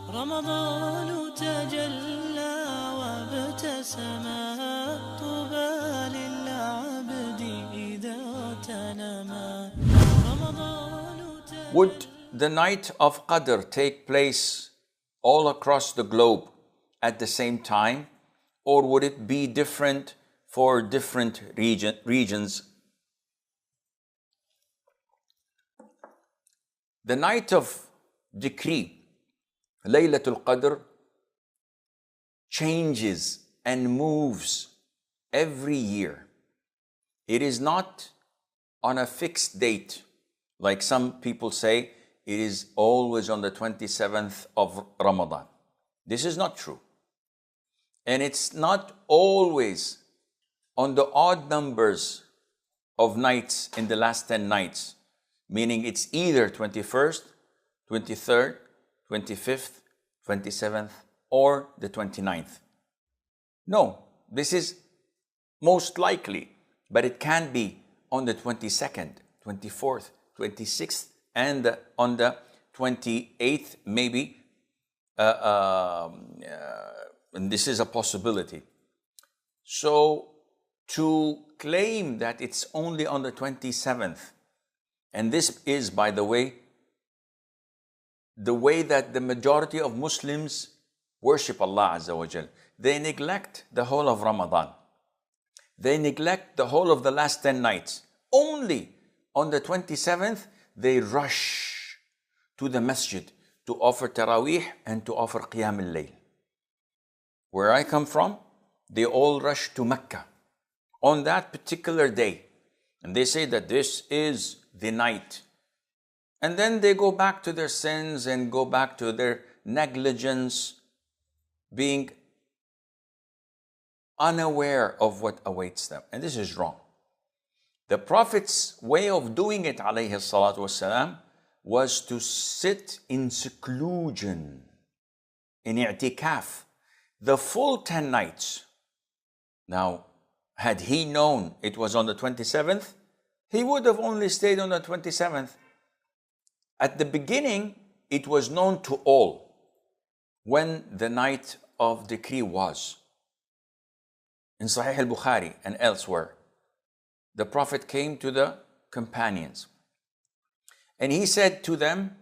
رمضان تجلى وابتسما طوبى للعبد إذا تنما Would the night of qadr take place all across the globe at the same time, or would it be different for different regions? The night of decree, laylatul qadr, changes and moves every year. It is not on a fixed date, like some people say it is always on the 27th of Ramadan. This is not true. And it's not always on the odd numbers of nights in the last 10 nights, meaning it's either 21st, 23rd, 25th, 27th, or the 29th. No, this is most likely, but it can be on the 22nd, 24th, 26th, and on the 28th, maybe. And this is a possibility. So to claim that it's only on the 27th, and this is, by the way that the majority of Muslims worship Allah Azza wa Jal. They neglect the whole of Ramadan. They neglect the whole of the last 10 nights. Only on the 27th, they rush to the masjid to offer Taraweeh and to offer Qiyam al-Layl. Where I come from, they all rush to Mecca on that particular day. And they say that this is the night. And then they go back to their sins and go back to their negligence, being unaware of what awaits them. And this is wrong. The Prophet's way of doing it, alayhi salatu wasalam, was to sit in seclusion, in i'tikaf, the full 10 nights. Now, had he known it was on the 27th, he would have only stayed on the 27th. At the beginning, it was known to all when the night of decree was. In Sahih al-Bukhari and elsewhere, the Prophet came to the companions and he said to them,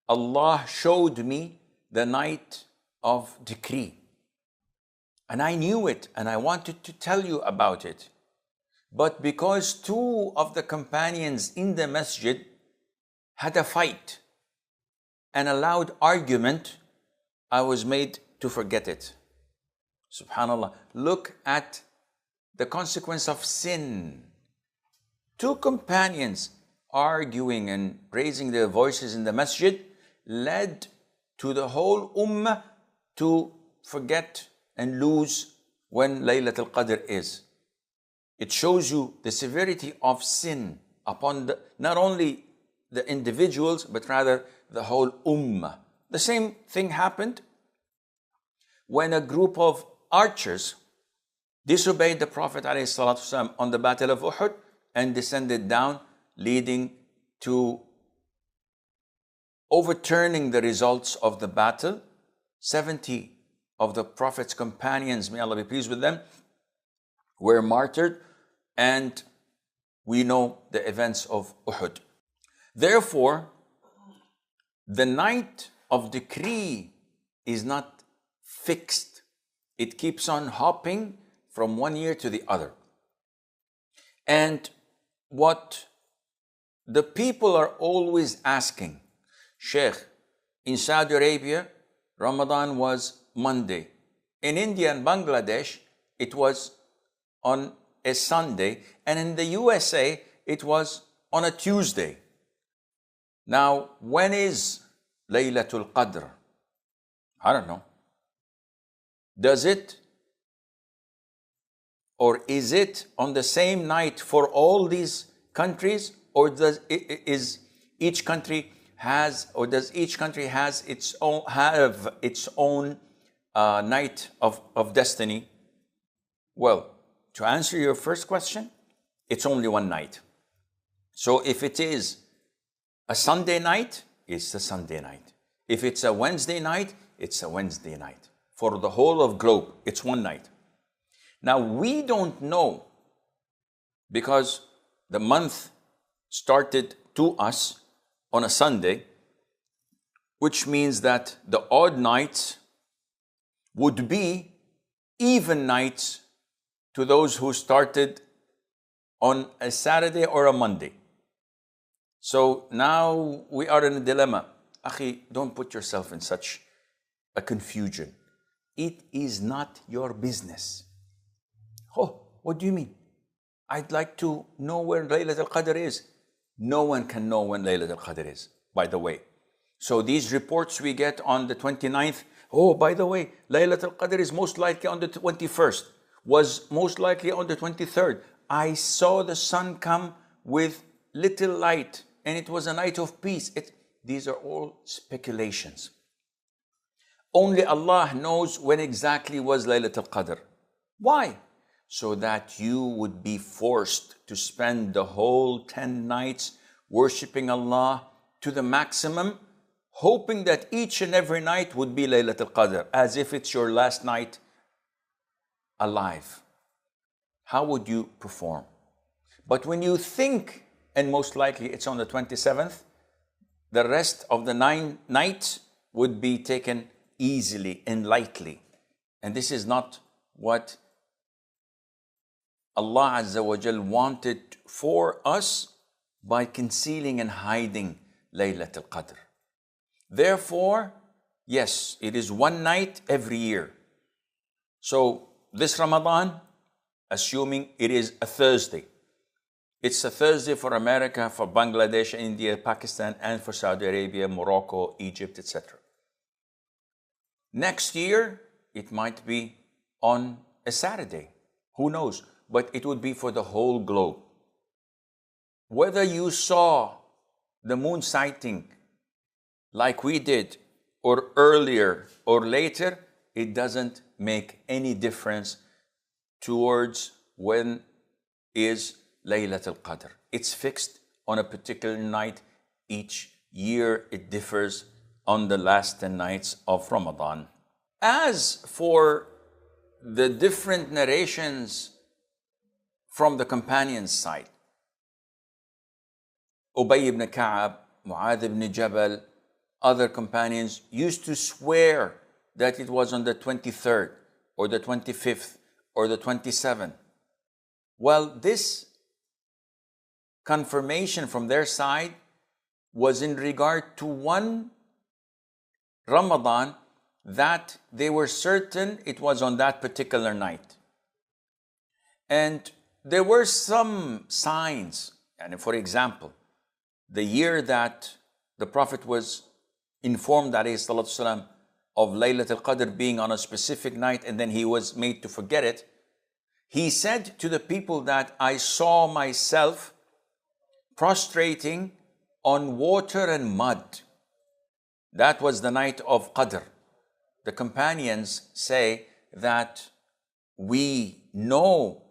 Allah showed me the night of decree. And I knew it and I wanted to tell you about it. But because two of the companions in the masjid had a fight and a loud argument, I was made to forget it. Subhanallah. Look at the consequence of sin. Two companions arguing and raising their voices in the masjid led to the whole ummah to forget and lose when laylatul qadr is. It shows you the severity of sin upon not only the individuals, but rather the whole ummah. The same thing happened when a group of archers disobeyed the Prophet ﷺ on the Battle of Uhud and descended down, leading to overturning the results of the battle. 70 of the Prophet's companions, may Allah be pleased with them, were martyred, and we know the events of Uhud. Therefore, the night of decree is not fixed. It keeps on hopping from one year to the other. And what the people are always asking, Sheikh, in Saudi Arabia, Ramadan was Monday. In India and Bangladesh, it was on a Sunday. And in the USA, it was on a Tuesday. Now, when is laylatul qadr? I don't know. Does it or is it on the same night for all these countries, or does each country has its own night of destiny? Well, to answer your first question, it's only one night. So if it is a Sunday night, it's a Sunday night. If it's a Wednesday night, it's a Wednesday night. For the whole of globe, it's one night. Now, we don't know because the month started to us on a Sunday, which means that the odd nights would be even nights to those who started on a Saturday or a Monday. So now we are in a dilemma. Akhi, don't put yourself in such a confusion. It is not your business. Oh, what do you mean? I'd like to know when laylatul qadr is. No one can know when laylatul qadr is, by the way. So these reports we get on the 29th, oh, by the way, laylatul qadr is most likely on the 21st, was most likely on the 23rd. I saw the sun come with little light and it was a night of peace. These are all speculations. Only Allah knows when exactly was laylatul qadr. Why? So that you would be forced to spend the whole 10 nights worshipping Allah to the maximum, hoping that each and every night would be laylatul qadr, as if it's your last night alive. How would you perform? But when you think, and most likely it's on the 27th, the rest of the 9 nights would be taken easily and lightly. And this is not what Allah Azza wa Jal wanted for us by concealing and hiding Laylatul Qadr. Therefore, yes, it is one night every year. So this Ramadan, assuming it is a Thursday, it's a Thursday for America, for Bangladesh, India, Pakistan, and for Saudi Arabia, Morocco, Egypt, etc. Next year, it might be on a Saturday. Who knows? But it would be for the whole globe. Whether you saw the moon sighting like we did, or earlier or later, it doesn't make any difference towards when is Laylatul Qadr. It's fixed on a particular night. Each year it differs on the last 10 nights of Ramadan. As for the different narrations from the companions' side, Ubay ibn Ka'ab, Mu'adh ibn Jabal, other companions used to swear that it was on the 23rd or the 25th or the 27th. Well, this confirmation from their side was in regard to one Ramadan that they were certain it was on that particular night. And there were some signs, and for example, the year that the Prophet was informed ﷺ, of Laylatul Qadr being on a specific night, and then he was made to forget it, he said to the people that I saw myself prostrating on water and mud. That was the night of Qadr. The companions say that we know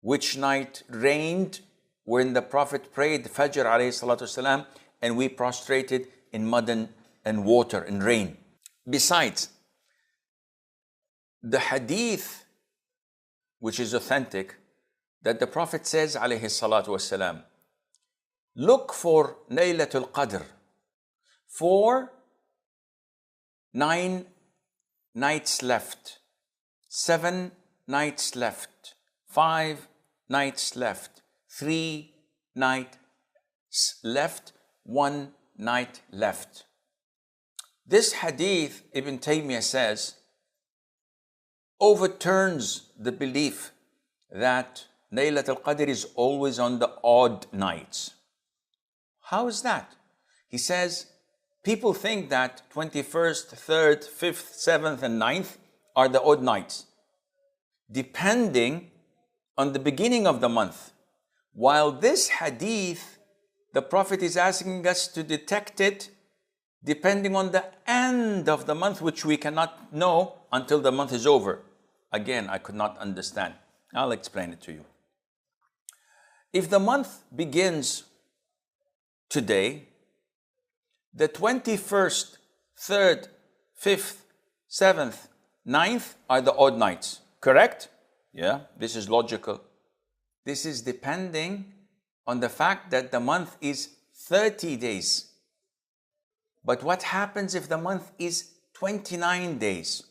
which night rained when the Prophet prayed Fajr ﷺ, and we prostrated in mud and water and rain. Besides, the hadith, which is authentic, that the Prophet says ﷺ, look for Laylatul Qadr for 9 nights left, 7 nights left, 5 nights left, 3 nights left, 1 night left. This hadith, Ibn Taymiyyah says, overturns the belief that Laylatul Qadr is always on the odd nights. How is that? He says, people think that 21st, 3rd, 5th, 7th, and 9th are the odd nights, depending on the beginning of the month. While this hadith, the Prophet is asking us to detect it depending on the end of the month, which we cannot know until the month is over. Again, I could not understand. I'll explain it to you. If the month begins today, the 21st, 3rd, 5th, 7th, 9th are the odd nights. Correct? Yeah, this is logical. This is depending on the fact that the month is 30 days. But what happens if the month is 29 days?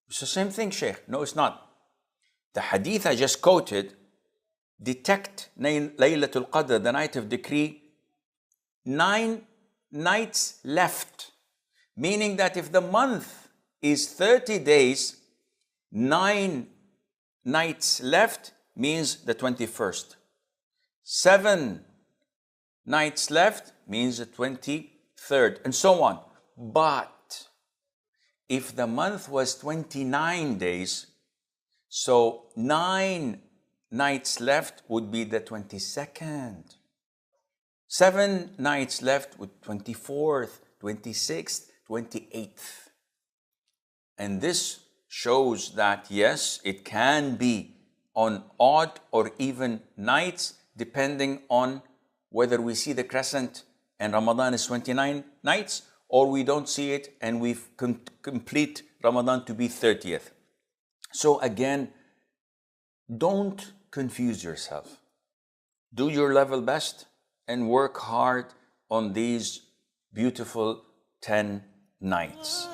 It's the same thing, Sheikh. No, it's not. The hadith I just quoted detect laylatul qadr, the night of decree, 9 nights left. Meaning that if the month is 30 days, 9 nights left means the 21st. 7 nights left means the 23rd, and so on. But if the month was 29 days, so 9 nights left would be the 22nd. 7 nights left with 24th, 26th, 28th. And this shows that yes, it can be on odd or even nights, depending on whether we see the crescent and Ramadan is 29 nights, or we don't see it and we complete Ramadan to be 30th. So again, don't confuse yourself. Do your level best and work hard on these beautiful 10 nights.